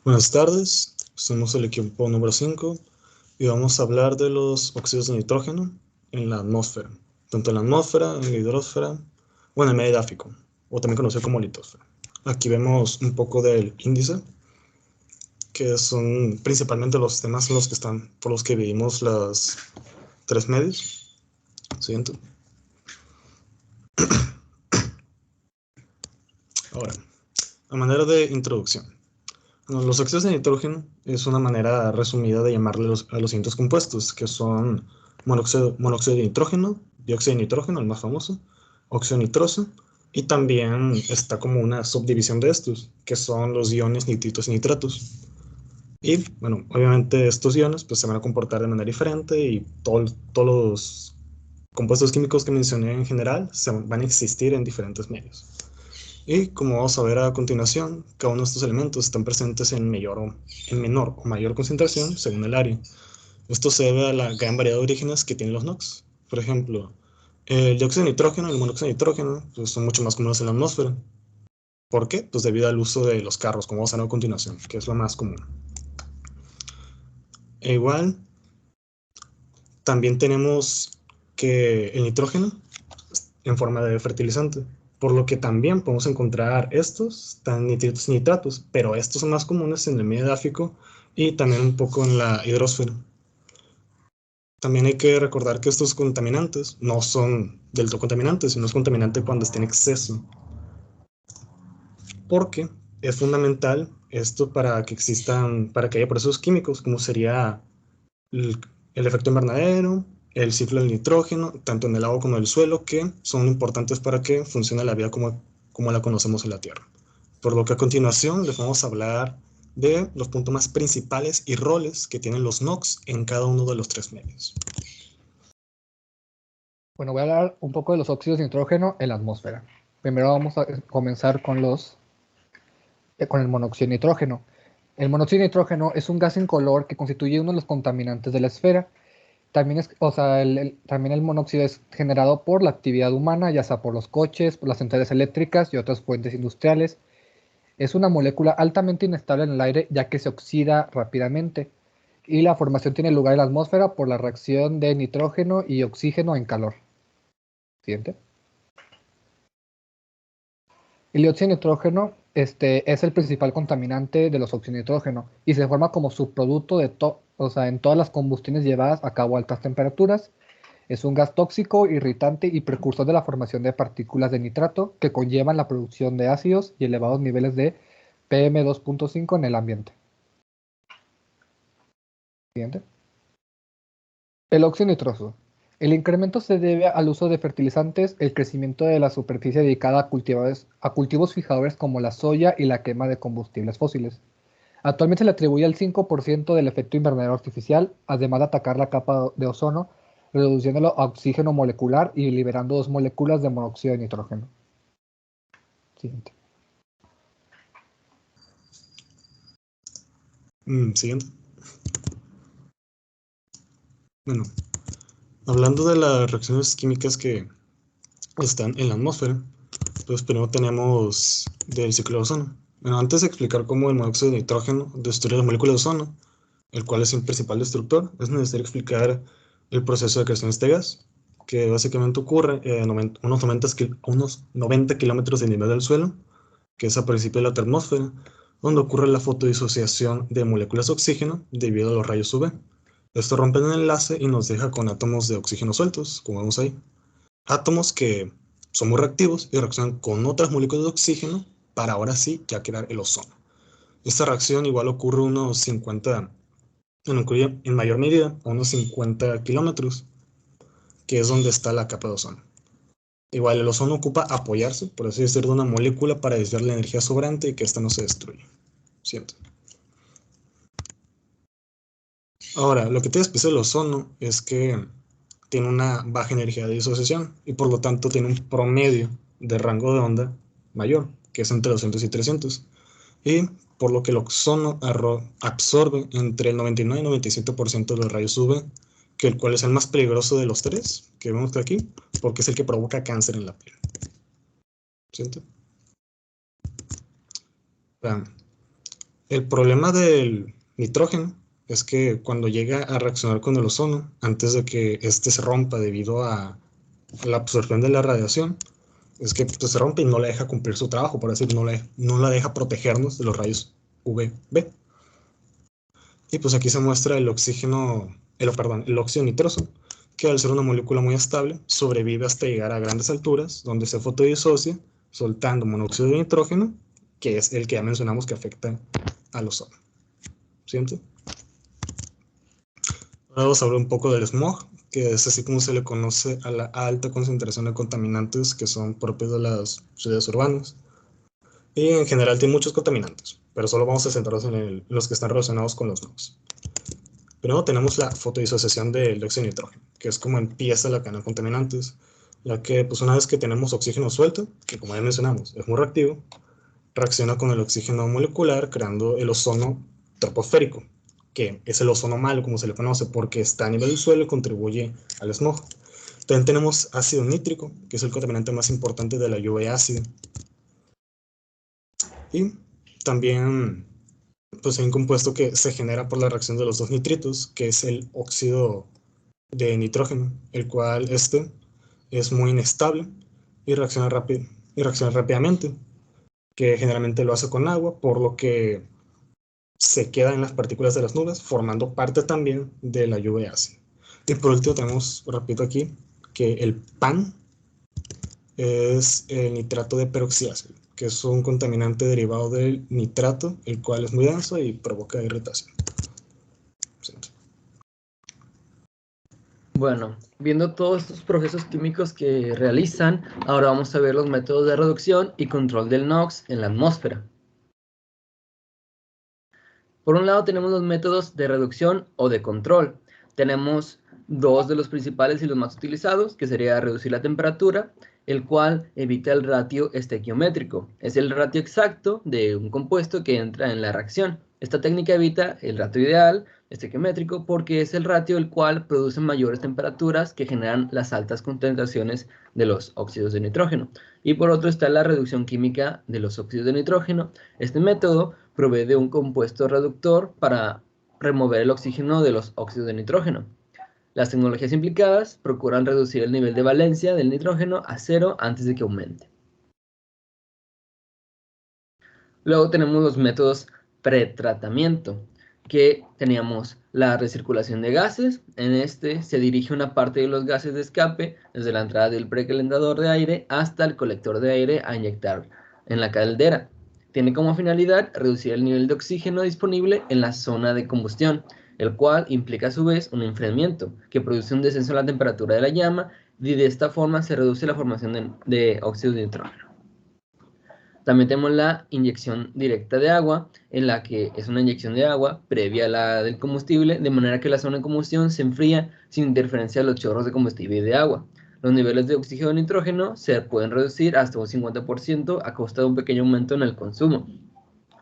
Buenas tardes, somos el equipo número 5 y vamos a hablar de los óxidos de nitrógeno en la atmósfera, tanto en la atmósfera, en la hidrosfera o en el medio edáfico, o también conocido como litosfera. Aquí vemos un poco del índice, que son principalmente los temas en los que están, por los que vivimos las tres medios. Siguiente. Ahora, a manera de introducción. Los óxidos de nitrógeno es una manera resumida de llamarle a los siguientes compuestos, que son monóxido de nitrógeno, dióxido de nitrógeno, el más famoso, óxido nitroso, y también está como una subdivisión de estos, que son los iones nitritos y nitratos. Y bueno, obviamente estos iones pues, se van a comportar de manera diferente y todos los compuestos químicos que mencioné en general van a existir en diferentes medios. Y como vamos a ver a continuación, cada uno de estos elementos están presentes en menor o mayor concentración según el área. Esto se debe a la gran variedad de orígenes que tienen los NOx. Por ejemplo, el dióxido de nitrógeno y el monóxido de nitrógeno pues, son mucho más comunes en la atmósfera. ¿Por qué? Pues debido al uso de los carros, como vamos a ver a continuación, que es lo más común. E igual, también tenemos que el nitrógeno en forma de fertilizante, por lo que también podemos encontrar estos, tan nitritos y nitratos, pero estos son más comunes en el medio edáfico y también un poco en la hidrosfera. También hay que recordar que estos contaminantes no son del todo contaminantes, sino es contaminante cuando está en exceso, porque es fundamental esto para que haya procesos químicos, como sería el efecto invernadero, el ciclo del nitrógeno, tanto en el agua como en el suelo, que son importantes para que funcione la vida como la conocemos en la Tierra. Por lo que a continuación les vamos a hablar de los puntos más principales y roles que tienen los NOx en cada uno de los tres medios. Bueno, voy a hablar un poco de los óxidos de nitrógeno en la atmósfera. Primero vamos a comenzar con el monóxido de nitrógeno. El monóxido de nitrógeno es un gas incolor que constituye uno de los contaminantes de la esfera. También también el monóxido es generado por la actividad humana, ya sea por los coches, por las centrales eléctricas y otras fuentes industriales. Es una molécula altamente inestable en el aire ya que se oxida rápidamente. Y la formación tiene lugar en la atmósfera por la reacción de nitrógeno y oxígeno en calor. Siguiente. El dióxido de nitrógeno es el principal contaminante de los óxidos de nitrógeno y se forma como subproducto en todas las combustiones llevadas a cabo a altas temperaturas. Es un gas tóxico, irritante y precursor de la formación de partículas de nitrato que conllevan la producción de ácidos y elevados niveles de PM2.5 en el ambiente. Siguiente. El óxido nitroso. El incremento se debe al uso de fertilizantes, el crecimiento de la superficie dedicada a cultivos fijadores como la soya y la quema de combustibles fósiles. Actualmente se le atribuye el 5% del efecto invernadero artificial, además de atacar la capa de ozono, reduciéndolo a oxígeno molecular y liberando 2 moléculas de monóxido de nitrógeno. Siguiente. Siguiente. Bueno, hablando de las reacciones químicas que están en la atmósfera, pues primero tenemos del ciclo de ozono. Bueno, antes de explicar cómo el monóxido de nitrógeno destruye las moléculas de ozono, el cual es el principal destructor, es necesario explicar el proceso de creación de este gas, que básicamente ocurre a unos 90 kilómetros del nivel del suelo, que es a principio de la atmósfera, donde ocurre la fotodisociación de moléculas de oxígeno debido a los rayos UV. Esto rompe el enlace y nos deja con átomos de oxígeno sueltos, como vemos ahí. Átomos que son muy reactivos y reaccionan con otras moléculas de oxígeno para ahora sí ya crear el ozono. Esta reacción igual ocurre unos 50, bueno, incluye en mayor medida a unos 50 kilómetros, que es donde está la capa de ozono. Igual el ozono ocupa apoyarse, por así decirlo, de una molécula para desviar la energía sobrante y que ésta no se destruya. Siento. Ahora, lo que tiene especial el ozono es que tiene una baja energía de disociación y por lo tanto tiene un promedio de rango de onda mayor, que es entre 200 y 300. Y por lo que el ozono absorbe entre el 99 y 97% de los rayos UV, que el cual es el más peligroso de los tres que vemos aquí, porque es el que provoca cáncer en la piel. ¿Siente? El problema del nitrógeno es que cuando llega a reaccionar con el ozono, antes de que éste se rompa debido a la absorción de la radiación, es que pues, se rompe y no le deja cumplir su trabajo, por decir, no la deja protegernos de los rayos UVB. Y pues aquí se muestra el oxígeno, el óxido nitroso, que al ser una molécula muy estable, sobrevive hasta llegar a grandes alturas, donde se fotodisocia, soltando monóxido de nitrógeno, que es el que ya mencionamos que afecta al ozono. ¿Siente? Ahora vamos a hablar un poco del smog, que es así como se le conoce a la alta concentración de contaminantes que son propios de las ciudades urbanas. Y en general tiene muchos contaminantes, pero solo vamos a centrarnos en los que están relacionados con los smogs. Primero tenemos la fotodisociación del dióxido de nitrógeno, que es como empieza la cadena de contaminantes, la que pues una vez que tenemos oxígeno suelto, que como ya mencionamos es muy reactivo, reacciona con el oxígeno molecular creando el ozono troposférico, que es el ozono malo como se le conoce porque está a nivel del suelo y contribuye al smog. También tenemos ácido nítrico, que es el contaminante más importante de la lluvia ácida. Y también pues hay un compuesto que se genera por la reacción de los dos nitritos, que es el óxido de nitrógeno, el cual es muy inestable y reacciona rápidamente, que generalmente lo hace con agua, por lo que se queda en las partículas de las nubes, formando parte también de la lluvia ácida. Y por último tenemos, repito aquí, que el PAN es el nitrato de peroxiácido, que es un contaminante derivado del nitrato, el cual es muy denso y provoca irritación. Bueno, viendo todos estos procesos químicos que realizan, ahora vamos a ver los métodos de reducción y control del NOx en la atmósfera. Por un lado tenemos los métodos de reducción o de control. Tenemos dos de los principales y los más utilizados, que sería reducir la temperatura, el cual evita el ratio estequiométrico. Es el ratio exacto de un compuesto que entra en la reacción. Esta técnica evita el ratio ideal estequiométrico porque es el ratio el cual produce mayores temperaturas que generan las altas concentraciones de los óxidos de nitrógeno. Y por otro está la reducción química de los óxidos de nitrógeno. Este método provee de un compuesto reductor para remover el oxígeno de los óxidos de nitrógeno. Las tecnologías implicadas procuran reducir el nivel de valencia del nitrógeno a cero antes de que aumente. Luego tenemos los métodos pretratamiento, que teníamos la recirculación de gases. En este se dirige una parte de los gases de escape desde la entrada del precalentador de aire hasta el colector de aire a inyectar en la caldera. Tiene como finalidad reducir el nivel de oxígeno disponible en la zona de combustión, el cual implica a su vez un enfriamiento que produce un descenso en la temperatura de la llama y de esta forma se reduce la formación de óxido de nitrógeno. También tenemos la inyección directa de agua, en la que es una inyección de agua previa a la del combustible, de manera que la zona de combustión se enfría sin interferencia de los chorros de combustible y de agua. Los niveles de oxígeno y nitrógeno se pueden reducir hasta un 50% a costa de un pequeño aumento en el consumo.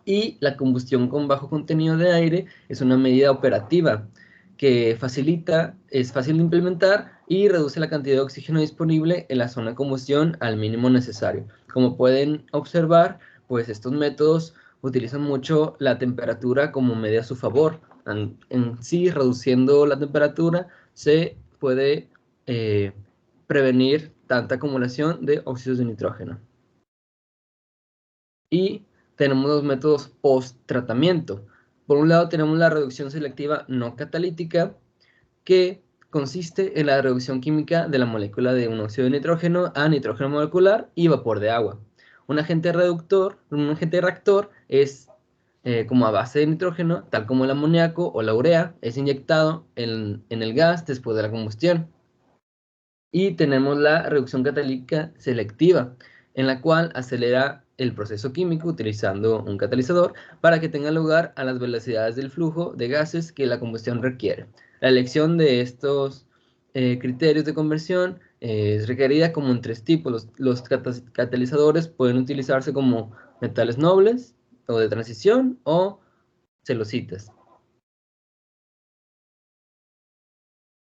Y la combustión con bajo contenido de aire es una medida operativa que es fácil de implementar y reduce la cantidad de oxígeno disponible en la zona de combustión al mínimo necesario. Como pueden observar, pues estos métodos utilizan mucho la temperatura como medida a su favor. En sí, reduciendo la temperatura, se puede prevenir tanta acumulación de óxidos de nitrógeno. Y tenemos los métodos post-tratamiento. Por un lado tenemos la reducción selectiva no catalítica, que consiste en la reducción química de la molécula de un óxido de nitrógeno a nitrógeno molecular y vapor de agua. Un agente reactor es como a base de nitrógeno, tal como el amoníaco o la urea, es inyectado en el gas después de la combustión. Y tenemos la reducción catalítica selectiva, en la cual acelera el proceso químico utilizando un catalizador para que tenga lugar a las velocidades del flujo de gases que la combustión requiere. La elección de estos criterios de conversión es requerida como en tres tipos. Los catalizadores pueden utilizarse como metales nobles o de transición o celositas.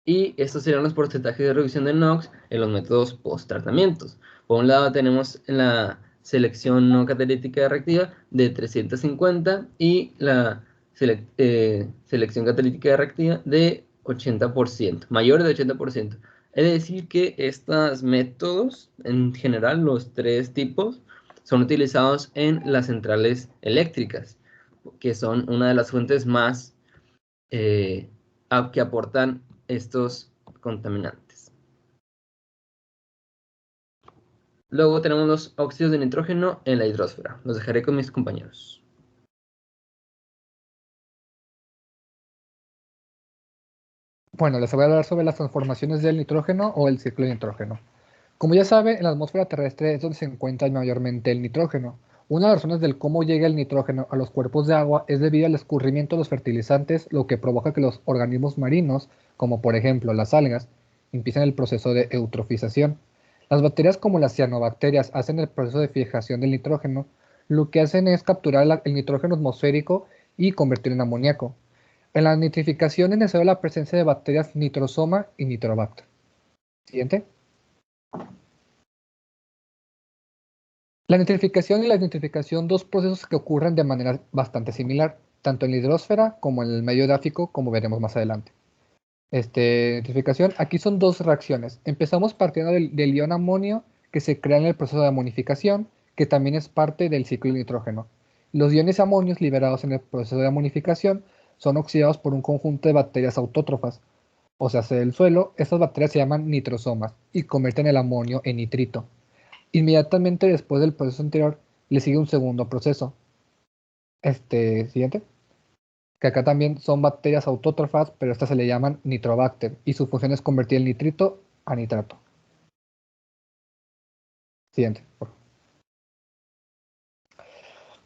Y estos serían los porcentajes de reducción de NOx en los métodos post-tratamientos. Por un lado tenemos la selección no catalítica reactiva de 350 y la selección catalítica reactiva de 80%, mayor de 80%. Es decir que estos métodos, en general, los tres tipos, son utilizados en las centrales eléctricas, que son una de las fuentes más que aportan estos contaminantes. Luego tenemos los óxidos de nitrógeno en la hidrosfera. Los dejaré con mis compañeros. Bueno, les voy a hablar sobre las transformaciones del nitrógeno o el ciclo de nitrógeno. Como ya saben, en la atmósfera terrestre es donde se encuentra mayormente el nitrógeno. Una de las razones del cómo llega el nitrógeno a los cuerpos de agua es debido al escurrimiento de los fertilizantes, lo que provoca que los organismos marinos, como por ejemplo las algas, empiecen el proceso de eutrofización. Las bacterias como las cianobacterias hacen el proceso de fijación del nitrógeno. Lo que hacen es capturar el nitrógeno atmosférico y convertirlo en amoníaco. En la nitrificación es necesaria la presencia de bacterias Nitrosoma y Nitrobacter. Siguiente. La nitrificación y la nitrificación, dos procesos que ocurren de manera bastante similar, tanto en la hidrosfera como en el medio edáfico, como veremos más adelante. Nitrificación, aquí son dos reacciones. Empezamos partiendo del ion amonio que se crea en el proceso de amonificación, que también es parte del ciclo de nitrógeno. Los iones amonios liberados en el proceso de amonificación son oxidados por un conjunto de bacterias autótrofas, o sea, del suelo. Estas bacterias se llaman nitrosomas y convierten el amonio en nitrito. Inmediatamente después del proceso anterior le sigue un segundo proceso. Siguiente. Que acá también son bacterias autótrofas, pero estas se le llaman nitrobacter y su función es convertir el nitrito a nitrato. Siguiente.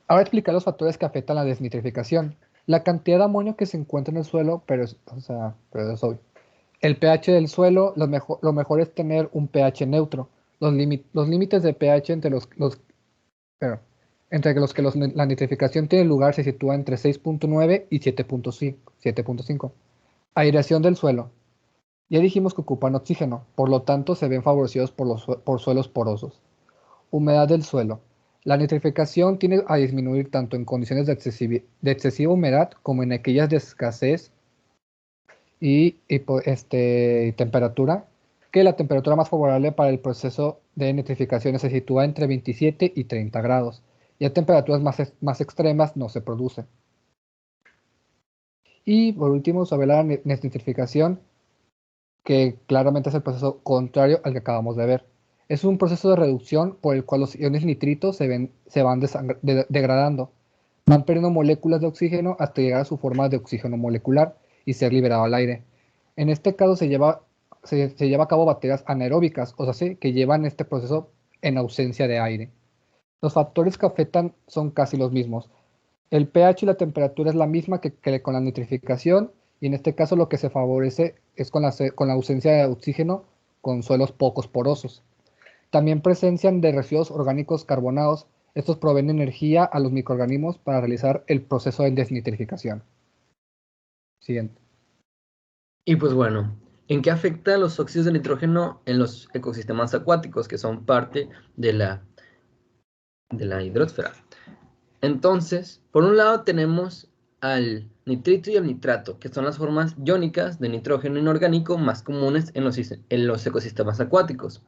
Ahora explicar los factores que afectan la desnitrificación. La cantidad de amonio que se encuentra en el suelo, pero es obvio. El pH del suelo, lo mejor es tener un pH neutro. Los límites de pH entre los que la nitrificación tiene lugar se sitúa entre 6.9 y 7.5. Aireación del suelo. Ya dijimos que ocupan oxígeno, por lo tanto se ven favorecidos por suelos porosos. Humedad del suelo. La nitrificación tiende a disminuir tanto en condiciones de excesiva humedad como en aquellas de escasez y temperatura, que la temperatura más favorable para el proceso de nitrificación se sitúa entre 27 y 30 grados, y a temperaturas más extremas no se produce. Y por último, sobre la desnitrificación, que claramente es el proceso contrario al que acabamos de ver. Es un proceso de reducción por el cual los iones nitritos se van degradando, van perdiendo moléculas de oxígeno hasta llegar a su forma de oxígeno molecular y ser liberado al aire. En este caso se lleva a cabo bacterias anaeróbicas, o sea, que llevan este proceso en ausencia de aire. Los factores que afectan son casi los mismos. El pH y la temperatura es la misma que con la nitrificación, y en este caso lo que se favorece es con la ausencia de oxígeno con suelos pocos porosos. También presencian de residuos orgánicos carbonados. Estos proveen energía a los microorganismos para realizar el proceso de desnitrificación. Siguiente. Y pues bueno, ¿en qué afectan los óxidos de nitrógeno en los ecosistemas acuáticos, que son parte de la hidrosfera? Entonces, por un lado tenemos al nitrito y al nitrato, que son las formas iónicas de nitrógeno inorgánico más comunes en los ecosistemas acuáticos.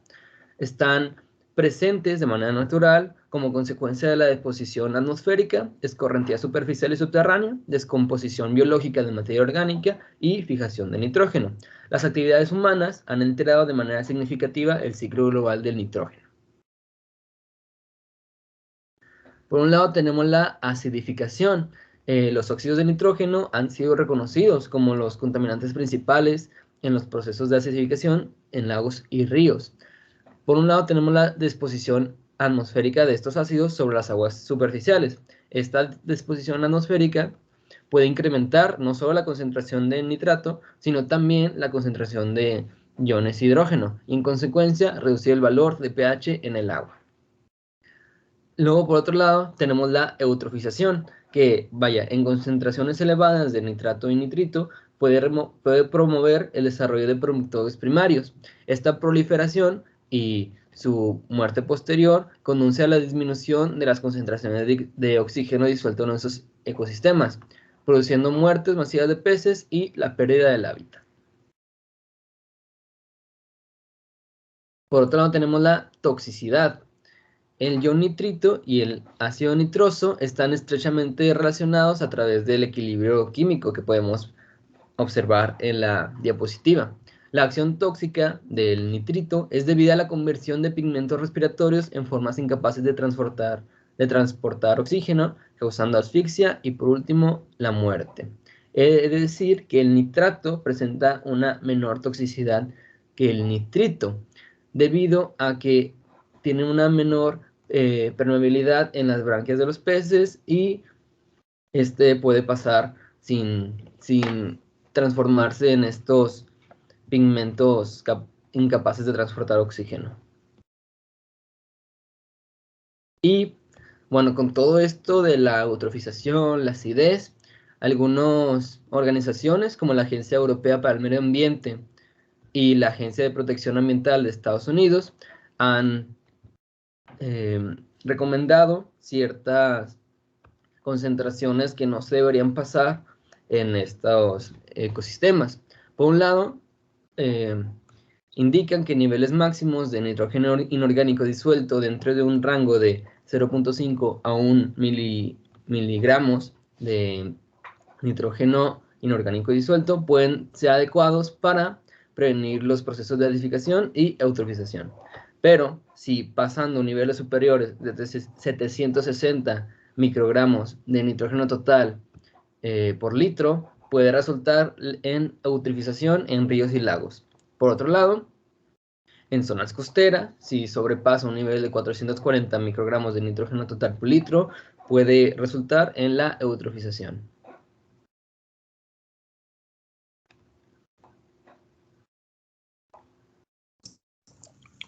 Están presentes de manera natural como consecuencia de la deposición atmosférica, escorrentía superficial y subterránea, descomposición biológica de materia orgánica y fijación de nitrógeno. Las actividades humanas han alterado de manera significativa el ciclo global del nitrógeno. Por un lado tenemos la acidificación. Los óxidos de nitrógeno han sido reconocidos como los contaminantes principales en los procesos de acidificación en lagos y ríos. Por un lado tenemos la disposición atmosférica de estos ácidos sobre las aguas superficiales. Esta disposición atmosférica puede incrementar no solo la concentración de nitrato, sino también la concentración de iones hidrógeno y en consecuencia reducir el valor de pH en el agua. Luego, por otro lado, tenemos la eutrofización, que, en concentraciones elevadas de nitrato y nitrito, puede promover el desarrollo de productos primarios. Esta proliferación y su muerte posterior conduce a la disminución de las concentraciones de oxígeno disuelto en esos ecosistemas, produciendo muertes masivas de peces y la pérdida del hábitat. Por otro lado tenemos la toxicidad. El ion nitrito y el ácido nitroso están estrechamente relacionados a través del equilibrio químico que podemos observar en la diapositiva. La acción tóxica del nitrito es debida a la conversión de pigmentos respiratorios en formas incapaces de transportar oxígeno, causando asfixia y por último la muerte. Es decir, que el nitrato presenta una menor toxicidad que el nitrito, debido a que tiene una menor permeabilidad en las branquias de los peces y este puede pasar sin transformarse en estos pigmentos incapaces de transportar oxígeno. Y bueno, con todo esto de la eutrofización, la acidez, algunas organizaciones como la Agencia Europea para el Medio Ambiente y la Agencia de Protección Ambiental de Estados Unidos han recomendado ciertas concentraciones que no se deberían pasar en estos ecosistemas. Por un lado, indican que niveles máximos de nitrógeno inorgánico disuelto dentro de un rango de 0.5 a 1 miligramos de nitrógeno inorgánico disuelto pueden ser adecuados para prevenir los procesos de acidificación y eutrofización. Pero si pasando niveles superiores de 760 microgramos de nitrógeno total por litro, puede resultar en eutrofización en ríos y lagos. Por otro lado, en zonas costeras, si sobrepasa un nivel de 440 microgramos de nitrógeno total por litro, puede resultar en la eutrofización.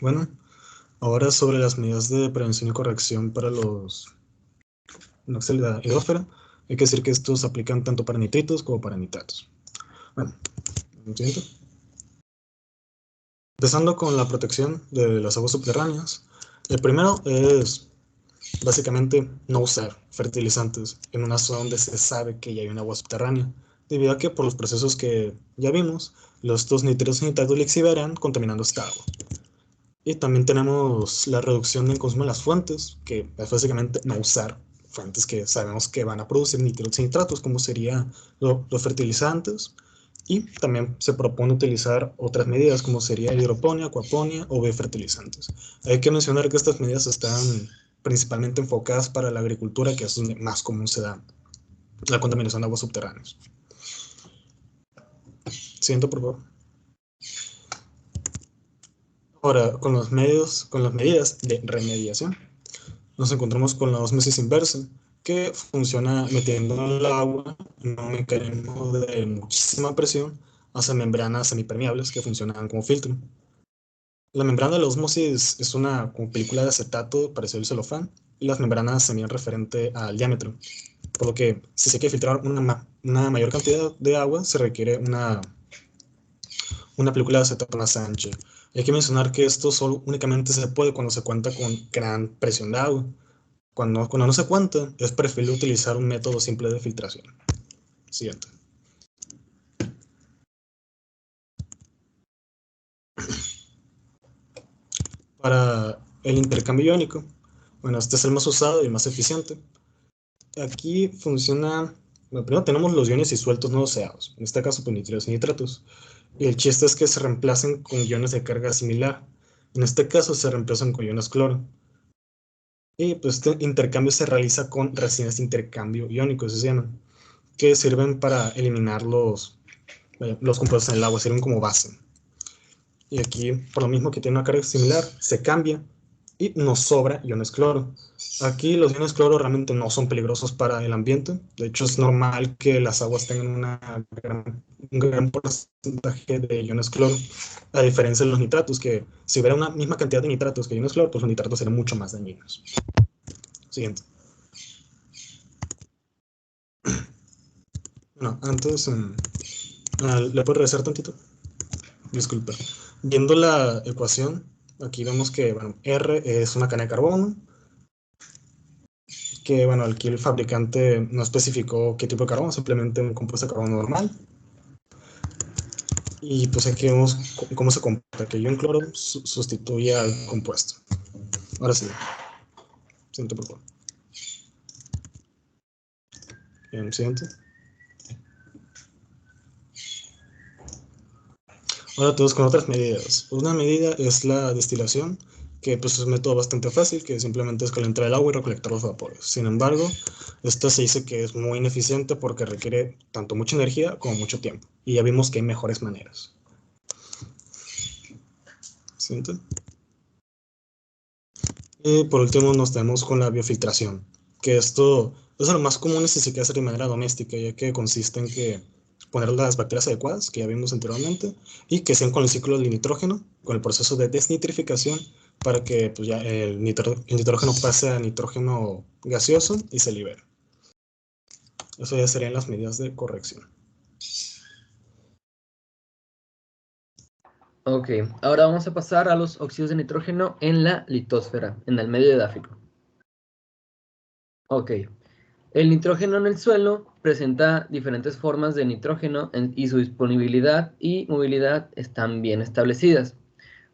Bueno, ahora sobre las medidas de prevención y corrección para los nóxidos de la hidrosfera. Hay que decir que estos se aplican tanto para nitritos como para nitratos. Bueno, siguiente. Empezando con la protección de las aguas subterráneas. El primero es básicamente no usar fertilizantes en una zona donde se sabe que ya hay un agua subterránea, debido a que por los procesos que ya vimos, estos nitritos y nitratos lixiviarán contaminando esta agua. Y también tenemos la reducción del consumo de las fuentes, que es básicamente no usar fuentes que sabemos que van a producir nitritos y nitratos, como serían los fertilizantes. Y también se propone utilizar otras medidas, como sería hidroponía, acuaponía o biofertilizantes. Hay que mencionar que estas medidas están principalmente enfocadas para la agricultura, que es donde más común se da la contaminación de aguas subterráneas. Siguiente, por favor. Ahora, con las medidas de remediación, nos encontramos con la ósmosis inversa, que funciona metiendo en el agua en un mecanismo de muchísima presión hacia membranas semipermeables que funcionan como filtro. La membrana de la ósmosis es una como película de acetato parecido al celofán, y las membranas se miden referente al diámetro, por lo que si se quiere filtrar una mayor cantidad de agua, se requiere una película de acetato más ancha. Hay que mencionar que esto solo únicamente se puede cuando se cuenta con gran presión de agua. Cuando no se cuenta, es preferible utilizar un método simple de filtración. Siguiente. Para el intercambio iónico, bueno, este es el más usado y el más eficiente. Aquí funciona, bueno, primero tenemos los iones disueltos no deseados, en este caso pues nitritos y nitratos. Y el chiste es que se reemplacen con iones de carga similar. En este caso se reemplazan con iones cloro. Y pues este intercambio se realiza con resinas de intercambio iónico, se llaman, que sirven para eliminar los compuestos en el agua, sirven como base. Y aquí, por lo mismo que tiene una carga similar, se cambia y nos sobra iones cloro. Aquí los iones cloro realmente no son peligrosos para el ambiente. De hecho, es normal que las aguas tengan un gran porcentaje de iones cloro, a diferencia de los nitratos, que si hubiera una misma cantidad de nitratos que iones cloro, pues los nitratos serían mucho más dañinos. Siguiente. No, antes, ¿le puedo regresar tantito? Disculpa. Viendo la ecuación Aquí vemos que, bueno, R es una cadena de carbono, que, bueno, aquí el fabricante no especificó qué tipo de carbono, simplemente un compuesto de carbono normal. Y pues aquí vemos cómo se comporta, que ion cloro sustituye al compuesto. Ahora sí, siguiente por favor. Bien, siguiente. Ahora todos con otras medidas. Una medida es la destilación, que pues es un método bastante fácil, que simplemente es calentar el agua y recolectar los vapores. Sin embargo, esta se dice que es muy ineficiente porque requiere tanto mucha energía como mucho tiempo. Y ya vimos que hay mejores maneras. Siguiente. Y por último nos tenemos con la biofiltración, que esto es lo más común si se quiere hacer de manera doméstica, ya que consiste en que poner las bacterias adecuadas, que ya vimos anteriormente, y que sean con el ciclo del nitrógeno, con el proceso de desnitrificación, para que pues, ya el nitrógeno pase a nitrógeno gaseoso y se libere. Eso ya serían las medidas de corrección. Ok, ahora vamos a pasar a los óxidos de nitrógeno en la litosfera, en el medio edáfico. Ok, el nitrógeno en el suelo presenta diferentes formas de nitrógeno y su disponibilidad y movilidad están bien establecidas.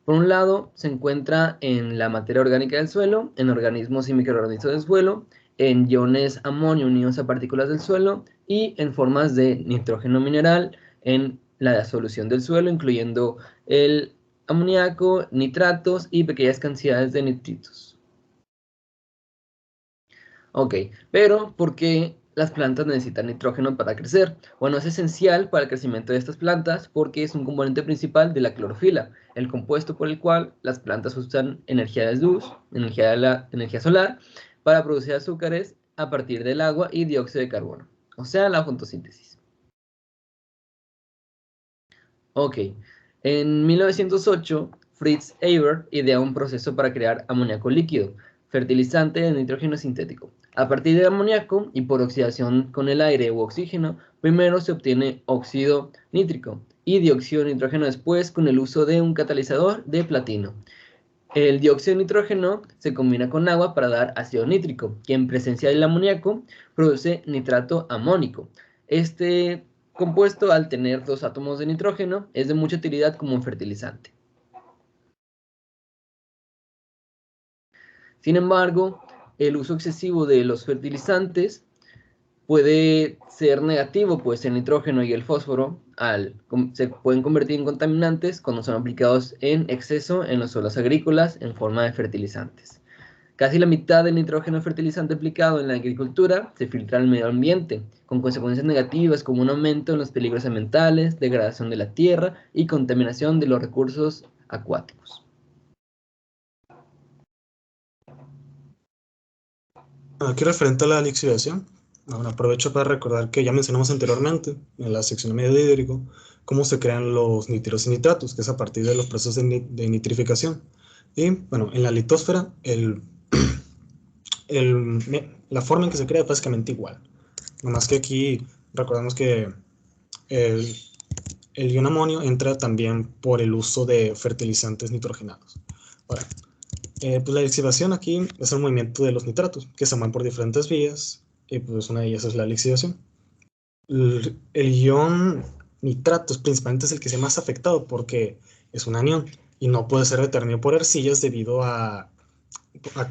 Por un lado, se encuentra en la materia orgánica del suelo, en organismos y microorganismos del suelo, en iones amonio unidos a partículas del suelo y en formas de nitrógeno mineral en la solución del suelo, incluyendo el amoníaco, nitratos y pequeñas cantidades de nitritos. Ok, pero ¿por qué las plantas necesitan nitrógeno para crecer? Bueno, es esencial para el crecimiento de estas plantas porque es un componente principal de la clorofila, el compuesto por el cual las plantas usan energía de luz, energía solar, para producir azúcares a partir del agua y dióxido de carbono, o sea, la fotosíntesis. Ok, en 1908, Fritz Haber idea un proceso para crear amoníaco líquido, fertilizante de nitrógeno sintético. A partir del amoníaco y por oxidación con el aire u oxígeno, primero se obtiene óxido nítrico y dióxido de nitrógeno después con el uso de un catalizador de platino. El dióxido de nitrógeno se combina con agua para dar ácido nítrico, que en presencia del amoníaco produce nitrato amónico. Este compuesto, al tener dos átomos de nitrógeno, es de mucha utilidad como un fertilizante. Sin embargo, el uso excesivo de los fertilizantes puede ser negativo, pues el nitrógeno y el fósforo se pueden convertir en contaminantes cuando son aplicados en exceso en los suelos agrícolas en forma de fertilizantes. Casi la mitad del nitrógeno fertilizante aplicado en la agricultura se filtra al medio ambiente, con consecuencias negativas como un aumento en los peligros ambientales, degradación de la tierra y contaminación de los recursos acuáticos. Aquí referente a la lixiviación, bueno, aprovecho para recordar que ya mencionamos anteriormente, en la sección de medio hídrico, cómo se crean los nitritos y nitratos, que es a partir de los procesos de nitrificación. Y bueno, en la litosfera, la forma en que se crea es básicamente igual. Nomás que aquí recordamos que el, el ion amonio entra también por el uso de fertilizantes nitrogenados. Ahora, pues la lixiviación aquí es el movimiento de los nitratos, que se mueven por diferentes vías, y pues una de ellas es la lixiviación. El ion nitratos principalmente es el que se más afectado porque es un anión y no puede ser retenido por arcillas debido a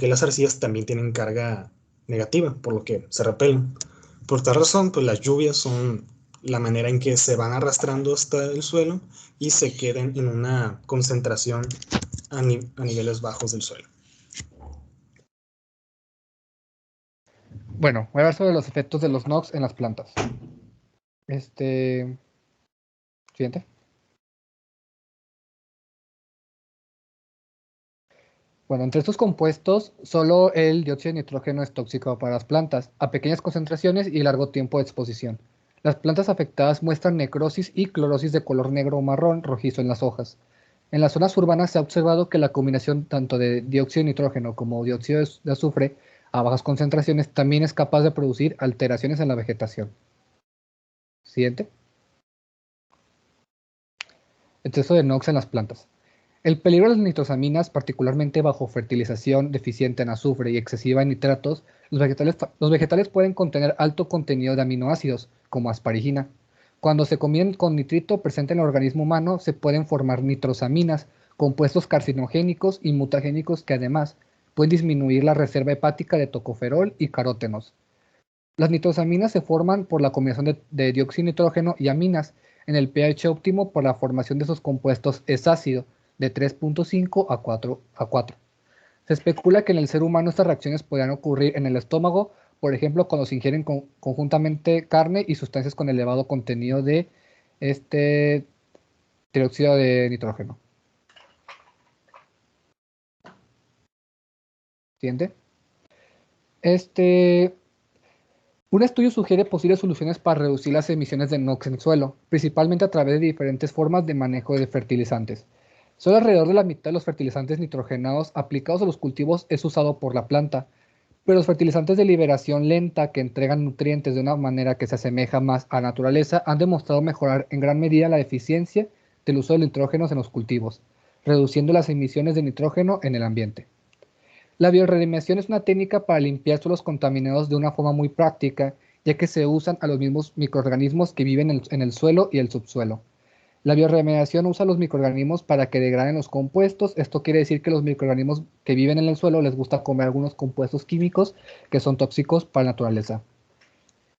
que las arcillas también tienen carga negativa, por lo que se repelen. Por tal razón, pues las lluvias son la manera en que se van arrastrando hasta el suelo y se quedan en una concentración a niveles bajos del suelo. Bueno, voy a hablar sobre los efectos de los NOx en las plantas. Siguiente. Bueno, entre estos compuestos, solo el dióxido de nitrógeno es tóxico para las plantas, a pequeñas concentraciones y largo tiempo de exposición. Las plantas afectadas muestran necrosis y clorosis de color negro o marrón rojizo en las hojas. En las zonas urbanas se ha observado que la combinación tanto de dióxido de nitrógeno como dióxido de azufre a bajas concentraciones también es capaz de producir alteraciones en la vegetación. Siguiente. Exceso de NOx en las plantas. El peligro de las nitrosaminas, particularmente bajo fertilización deficiente en azufre y excesiva en nitratos, los vegetales pueden contener alto contenido de aminoácidos, como asparigina. Cuando se combinan con nitrito presente en el organismo humano, se pueden formar nitrosaminas, compuestos carcinogénicos y mutagénicos que además pueden disminuir la reserva hepática de tocoferol y carótenos. Las nitrosaminas se forman por la combinación de dióxido de nitrógeno y aminas. En el pH óptimo, por la formación de esos compuestos es ácido, de 3.5 a 4. Se especula que en el ser humano estas reacciones podrían ocurrir en el estómago, por ejemplo, cuando se ingieren conjuntamente carne y sustancias con elevado contenido de este dióxido de nitrógeno. Siguiente. Un estudio sugiere posibles soluciones para reducir las emisiones de NOx en el suelo, principalmente a través de diferentes formas de manejo de fertilizantes. Solo alrededor de la mitad de los fertilizantes nitrogenados aplicados a los cultivos es usado por la planta, pero los fertilizantes de liberación lenta que entregan nutrientes de una manera que se asemeja más a la naturaleza han demostrado mejorar en gran medida la eficiencia del uso de nitrógenos en los cultivos, reduciendo las emisiones de nitrógeno en el ambiente. La bioremediación es una técnica para limpiar suelos contaminados de una forma muy práctica, ya que se usan a los mismos microorganismos que viven en el suelo y el subsuelo. La bioremediación usa a los microorganismos para que degraden los compuestos. Esto quiere decir que los microorganismos que viven en el suelo les gusta comer algunos compuestos químicos que son tóxicos para la naturaleza.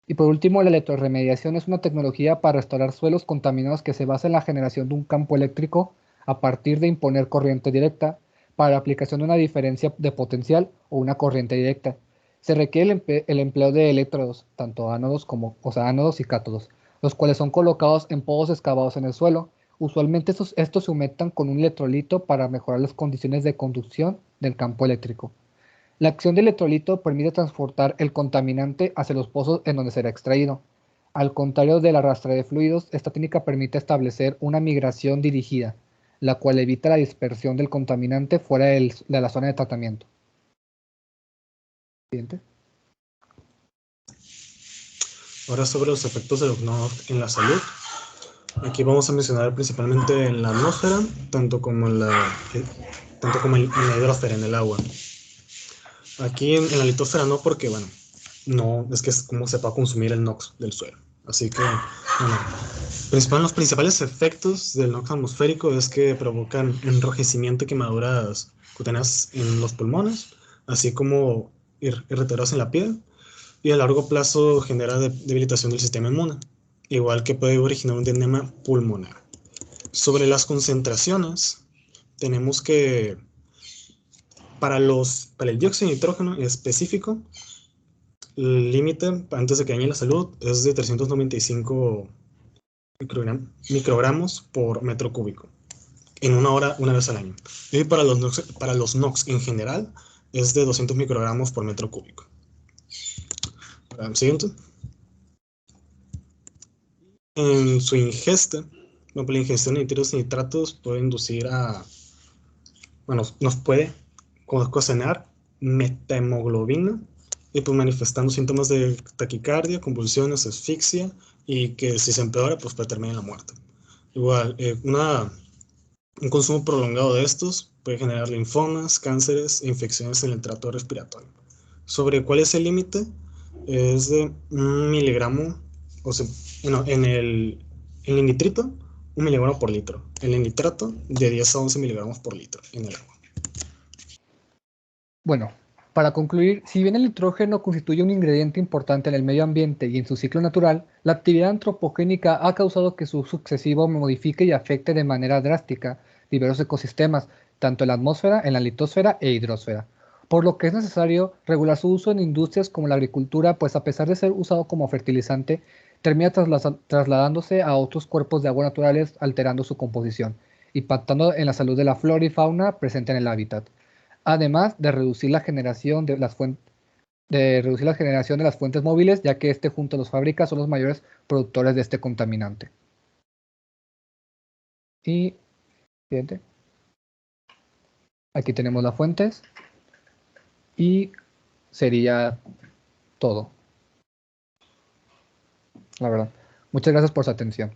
Y por último, la electroremediación es una tecnología para restaurar suelos contaminados que se basa en la generación de un campo eléctrico a partir de imponer corriente directa para la aplicación de una diferencia de potencial o una corriente directa. Se requiere el empleo de electrodos, tanto ánodos ánodos y cátodos, los cuales son colocados en pozos excavados en el suelo. Usualmente estos se aumentan con un electrolito para mejorar las condiciones de conducción del campo eléctrico. La acción del electrolito permite transportar el contaminante hacia los pozos en donde será extraído. Al contrario del arrastre de fluidos, esta técnica permite establecer una migración dirigida, la cual evita la dispersión del contaminante fuera de la zona de tratamiento. Siguiente. Ahora sobre los efectos de los NOx en la salud. Aquí vamos a mencionar principalmente en la atmósfera, tanto como en la hidrosfera, en el agua. Aquí en la litosfera no, porque bueno, no es que es como se va a consumir el NOx del suelo. Así que, bueno, los principales efectos del NOx atmosférico es que provocan enrojecimiento y quemaduras cutáneas en los pulmones, así como irritados en la piel, y a largo plazo genera debilitación del sistema inmune, igual que puede originar un edema pulmonar. Sobre las concentraciones, tenemos que para el dióxido de nitrógeno en específico, el límite antes de que dañe la salud es de 395 microgramos por metro cúbico en una hora, una vez al año. Y para los NOx en general es de 200 microgramos por metro cúbico. Siguiente. En su ingesta, la ingestión de nitritos y nitratos puede inducir nos puede ocasionar metahemoglobina y pues manifestando síntomas de taquicardia, convulsiones, asfixia, y que si se empeora pues puede terminar en la muerte. Igual, un consumo prolongado de estos puede generar linfomas, cánceres e infecciones en el tracto respiratorio. ¿Sobre cuál es el límite? Es de 1 miligramo, o sea, en el nitrito, 1 miligramo por litro. En el nitrato, de 10 a 11 miligramos por litro en el agua. Bueno, para concluir, si bien el nitrógeno constituye un ingrediente importante en el medio ambiente y en su ciclo natural, la actividad antropogénica ha causado que su uso excesivo modifique y afecte de manera drástica diversos ecosistemas, tanto en la atmósfera, en la litosfera e hidrosfera. Por lo que es necesario regular su uso en industrias como la agricultura, pues a pesar de ser usado como fertilizante, termina trasladándose a otros cuerpos de agua naturales, alterando su composición, impactando en la salud de la flora y fauna presente en el hábitat, además de reducir la generación de las fuentes móviles, ya que junto a las fábricas son los mayores productores de este contaminante. Y siguiente. Aquí tenemos las fuentes y sería todo. La verdad. Muchas gracias por su atención.